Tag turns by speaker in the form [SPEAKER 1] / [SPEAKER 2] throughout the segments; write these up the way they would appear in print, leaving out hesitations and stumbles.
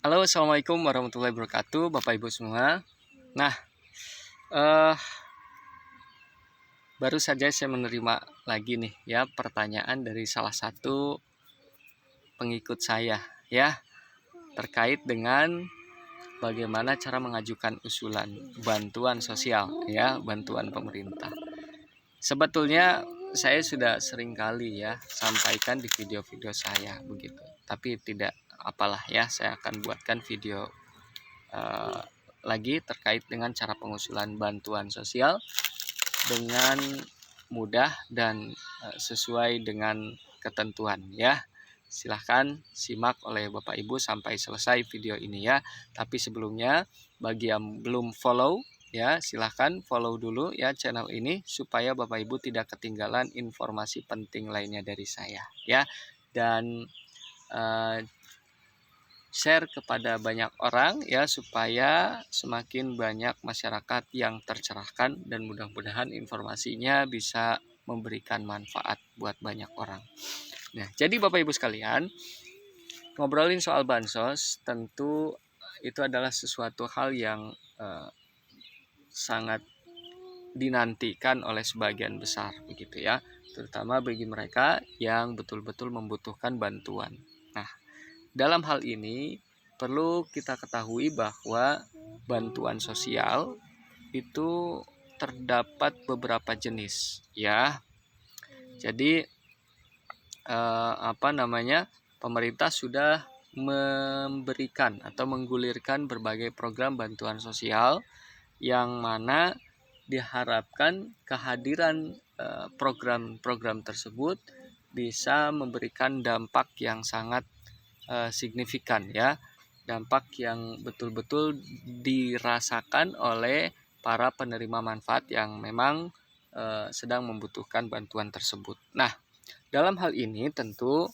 [SPEAKER 1] Halo, assalamualaikum warahmatullahi wabarakatuh, Bapak Ibu semua. Nah, eh, baru saja saya menerima lagi nih ya pertanyaan dari salah satu pengikut saya ya terkait dengan bagaimana cara mengajukan usulan bantuan sosial ya, bantuan pemerintah. Sebetulnya saya sudah sering kali ya sampaikan di video-video saya begitu. Tapi tidak apalah ya, saya akan buatkan video eh, lagi terkait dengan cara pengusulan bantuan sosial dengan mudah dan sesuai dengan ketentuan ya. Silahkan simak oleh Bapak Ibu sampai selesai video ini ya. Tapi sebelumnya bagi yang belum follow ya, silahkan follow dulu ya channel ini supaya Bapak Ibu tidak ketinggalan informasi penting lainnya dari saya ya. Dan share kepada banyak orang ya supaya semakin banyak masyarakat yang tercerahkan dan mudah-mudahan informasinya bisa memberikan manfaat buat banyak orang. Nah, jadi Bapak Ibu sekalian, ngobrolin soal bansos tentu itu adalah sesuatu hal yang sangat dinantikan oleh sebagian besar begitu ya, terutama bagi mereka yang betul-betul membutuhkan bantuan. Nah, dalam hal ini perlu kita ketahui bahwa bantuan sosial itu terdapat beberapa jenis ya. Jadi pemerintah sudah memberikan atau menggulirkan berbagai program bantuan sosial yang mana diharapkan kehadiran program-program tersebut bisa memberikan dampak yang sangat signifikan ya, dampak yang betul-betul dirasakan oleh para penerima manfaat yang memang sedang membutuhkan bantuan tersebut. Nah, dalam hal ini tentu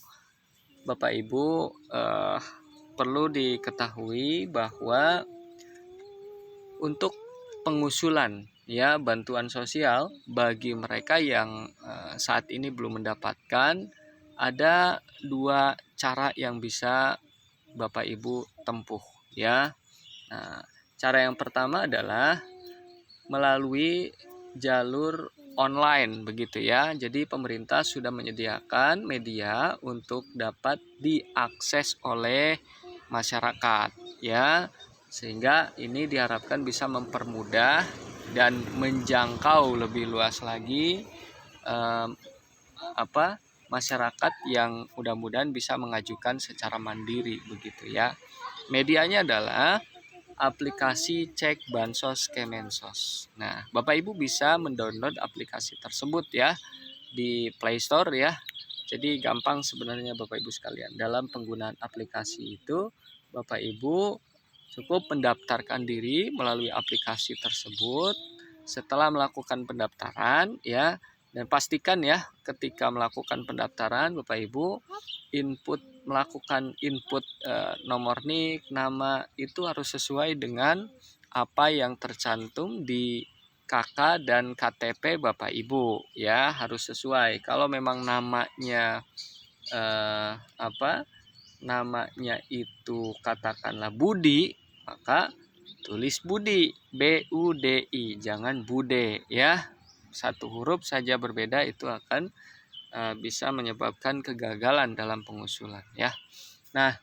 [SPEAKER 1] Bapak Ibu perlu diketahui bahwa untuk pengusulan ya bantuan sosial bagi mereka yang saat ini belum mendapatkan, ada dua cara yang bisa Bapak Ibu tempuh ya. Nah, cara yang pertama adalah melalui jalur online begitu ya. Jadi pemerintah sudah menyediakan media untuk dapat diakses oleh masyarakat ya. Sehingga ini diharapkan bisa mempermudah dan menjangkau lebih luas lagi masyarakat yang mudah-mudahan bisa mengajukan secara mandiri begitu ya. Medianya adalah aplikasi Cek Bansos Kemensos. Nah, Bapak Ibu bisa mendownload aplikasi tersebut ya di Play Store ya. Jadi gampang sebenarnya Bapak Ibu sekalian. Dalam penggunaan aplikasi itu Bapak Ibu cukup mendaftarkan diri melalui aplikasi tersebut. Setelah melakukan pendaftaran ya, dan pastikan ya ketika melakukan pendaftaran Bapak Ibu melakukan input nomor NIK, nama itu harus sesuai dengan apa yang tercantum di KK dan KTP Bapak Ibu ya, harus sesuai. Kalau memang namanya namanya itu katakanlah Budi, maka tulis Budi, BUDI, jangan Bude ya. Satu huruf saja berbeda itu akan bisa menyebabkan kegagalan dalam pengusulan ya. Nah,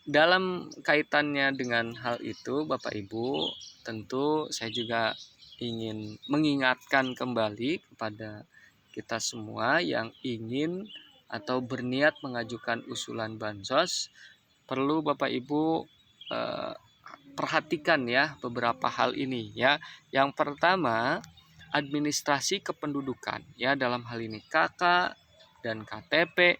[SPEAKER 1] dalam kaitannya dengan hal itu Bapak Ibu, tentu saya juga ingin mengingatkan kembali kepada kita semua yang ingin atau berniat mengajukan usulan bansos, perlu Bapak Ibu perhatikan ya beberapa hal ini ya. Yang pertama, administrasi kependudukan ya, dalam hal ini KK dan KTP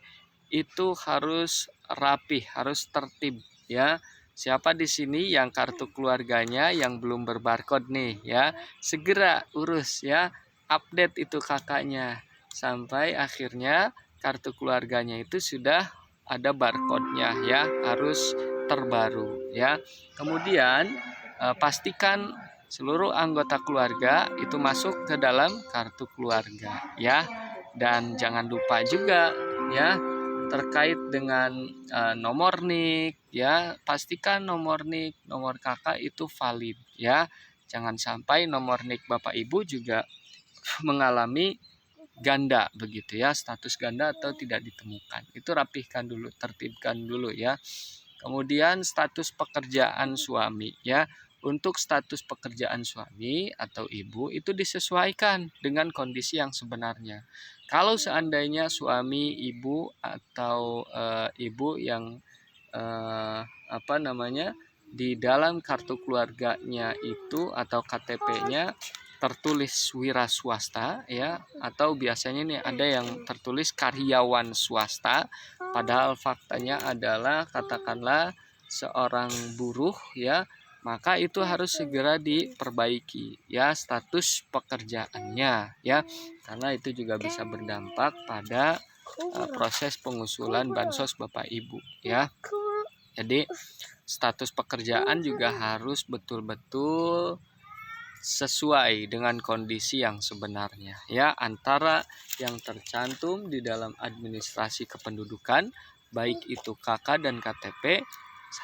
[SPEAKER 1] itu harus rapih, harus tertib ya. Siapa di sini yang kartu keluarganya yang belum berbarcode nih ya, segera urus ya, update itu kakaknya sampai akhirnya kartu keluarganya itu sudah ada barcode-nya ya, harus terbaru ya. Kemudian pastikan seluruh anggota keluarga itu masuk ke dalam kartu keluarga ya. Dan jangan lupa juga ya, terkait dengan nomor NIK ya, pastikan nomor NIK, nomor kakak itu valid ya. Jangan sampai nomor NIK Bapak Ibu juga mengalami ganda begitu ya, status ganda atau tidak ditemukan. Itu rapihkan dulu, tertibkan dulu ya. Kemudian status pekerjaan suami ya. Untuk status pekerjaan suami atau ibu itu disesuaikan dengan kondisi yang sebenarnya. Kalau seandainya suami, ibu atau ibu yang di dalam kartu keluarganya itu atau KTP-nya tertulis wira swasta ya, atau biasanya nih ada yang tertulis karyawan swasta, padahal faktanya adalah katakanlah seorang buruh ya, maka itu harus segera diperbaiki ya status pekerjaannya ya, karena itu juga bisa berdampak pada proses pengusulan bansos Bapak Ibu ya. Jadi status pekerjaan juga harus betul-betul sesuai dengan kondisi yang sebenarnya ya, antara yang tercantum di dalam administrasi kependudukan baik itu KK dan KTP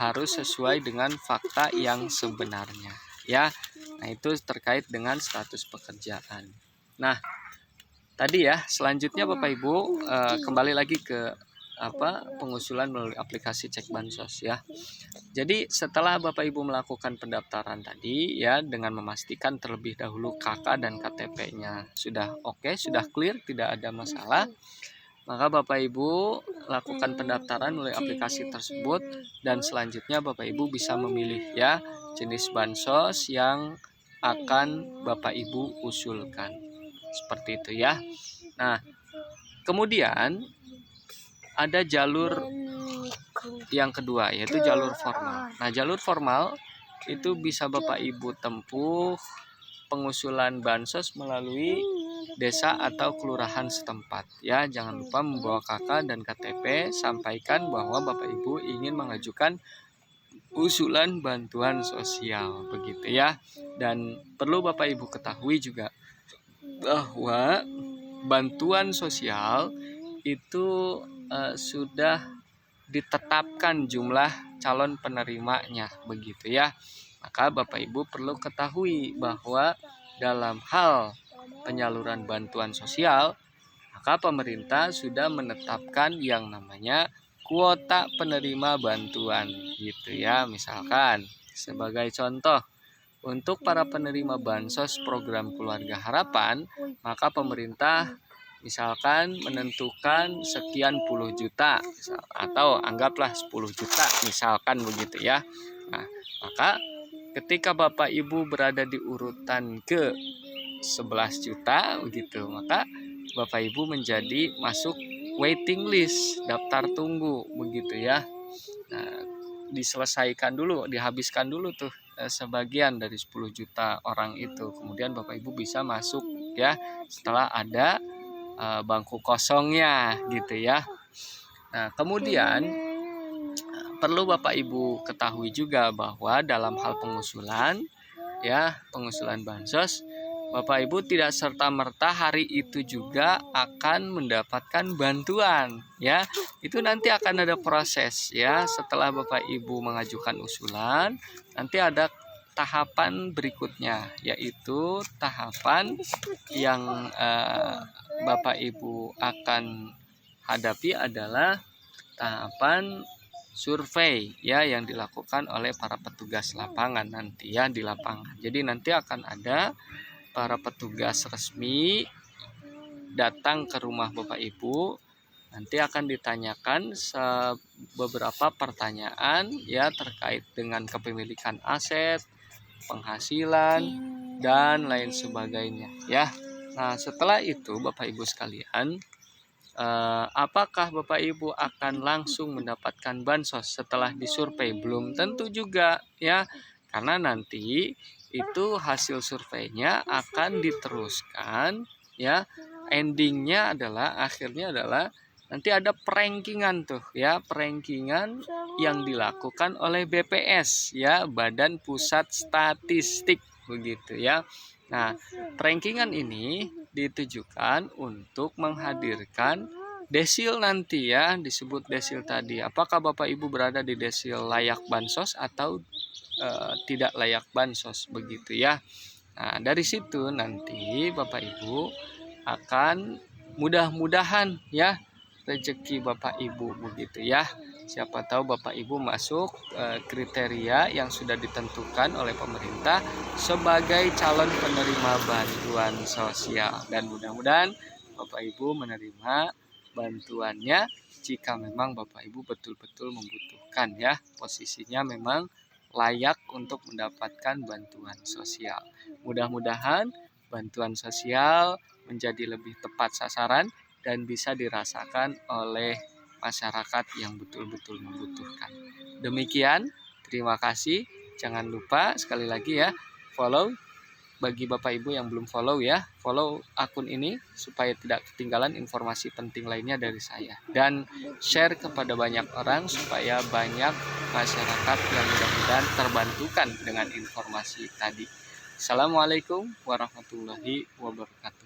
[SPEAKER 1] harus sesuai dengan fakta yang sebenarnya ya. Nah, itu terkait dengan status pekerjaan. Nah, tadi ya, selanjutnya Bapak Ibu kembali lagi ke pengusulan melalui aplikasi Cek Bansos ya. Jadi setelah Bapak Ibu melakukan pendaftaran tadi ya, dengan memastikan terlebih dahulu KK dan KTP-nya sudah oke, sudah clear, tidak ada masalah, maka Bapak Ibu lakukan pendaftaran melalui aplikasi tersebut, dan selanjutnya Bapak Ibu bisa memilih ya jenis bansos yang akan Bapak Ibu usulkan. Seperti itu ya. Nah, kemudian ada jalur yang kedua, yaitu jalur formal. Nah, jalur formal itu bisa Bapak Ibu tempuh pengusulan bansos melalui desa atau kelurahan setempat ya. Jangan lupa membawa KK dan KTP, sampaikan bahwa Bapak Ibu ingin mengajukan usulan bantuan sosial begitu ya. Dan perlu Bapak Ibu ketahui juga bahwa bantuan sosial itu sudah ditetapkan jumlah calon penerimanya begitu ya. Maka Bapak Ibu perlu ketahui bahwa dalam hal penyaluran bantuan sosial, maka pemerintah sudah menetapkan yang namanya kuota penerima bantuan gitu ya. Misalkan sebagai contoh, untuk para penerima bansos program Keluarga Harapan, maka pemerintah misalkan menentukan sekian puluh juta atau anggaplah 10 juta misalkan begitu ya. Nah, maka ketika Bapak Ibu berada di urutan ke 11 juta begitu, maka Bapak Ibu menjadi masuk waiting list, daftar tunggu begitu ya. Nah, diselesaikan dulu, dihabiskan dulu tuh sebagian dari 10 juta orang itu. Kemudian Bapak Ibu bisa masuk ya setelah ada bangku kosongnya gitu ya. Nah, kemudian perlu Bapak Ibu ketahui juga bahwa dalam hal pengusulan ya, pengusulan bansos, Bapak Ibu tidak serta-merta hari itu juga akan mendapatkan bantuan ya. Itu nanti akan ada proses ya. Setelah Bapak Ibu mengajukan usulan, nanti ada tahapan berikutnya, yaitu tahapan yang Bapak Ibu akan hadapi adalah tahapan survei ya, yang dilakukan oleh para petugas lapangan nanti ya di lapangan. Jadi nanti akan ada para petugas resmi datang ke rumah Bapak Ibu, nanti akan ditanyakan beberapa pertanyaan ya terkait dengan kepemilikan aset, penghasilan, dan lain sebagainya ya. Nah, setelah itu Bapak Ibu sekalian, apakah Bapak Ibu akan langsung mendapatkan bansos setelah disurvei? Belum tentu juga ya, karena nanti itu hasil surveinya akan diteruskan ya. Endingnya adalah, akhirnya adalah nanti ada perankingan tuh ya, perankingan yang dilakukan oleh BPS ya, Badan Pusat Statistik begitu ya. Nah, perankingan ini ditujukan untuk menghadirkan desil nanti ya, disebut desil tadi. Apakah Bapak Ibu berada di desil layak bansos atau tidak layak bansos begitu ya. Nah, dari situ nanti Bapak Ibu akan mudah-mudahan ya rezeki Bapak Ibu begitu ya. Siapa tahu Bapak Ibu masuk kriteria yang sudah ditentukan oleh pemerintah sebagai calon penerima bantuan sosial, dan mudah-mudahan Bapak Ibu menerima bantuannya jika memang Bapak Ibu betul-betul membutuhkan ya, posisinya memang layak untuk mendapatkan bantuan sosial. Mudah-mudahan bantuan sosial menjadi lebih tepat sasaran dan bisa dirasakan oleh masyarakat yang betul-betul membutuhkan. Demikian, terima kasih. Jangan lupa sekali lagi ya, follow. Bagi Bapak Ibu yang belum follow ya, follow akun ini supaya tidak ketinggalan informasi penting lainnya dari saya. Dan share kepada banyak orang supaya banyak masyarakat yang mudah-mudahan terbantukan dengan informasi tadi. Assalamualaikum warahmatullahi wabarakatuh.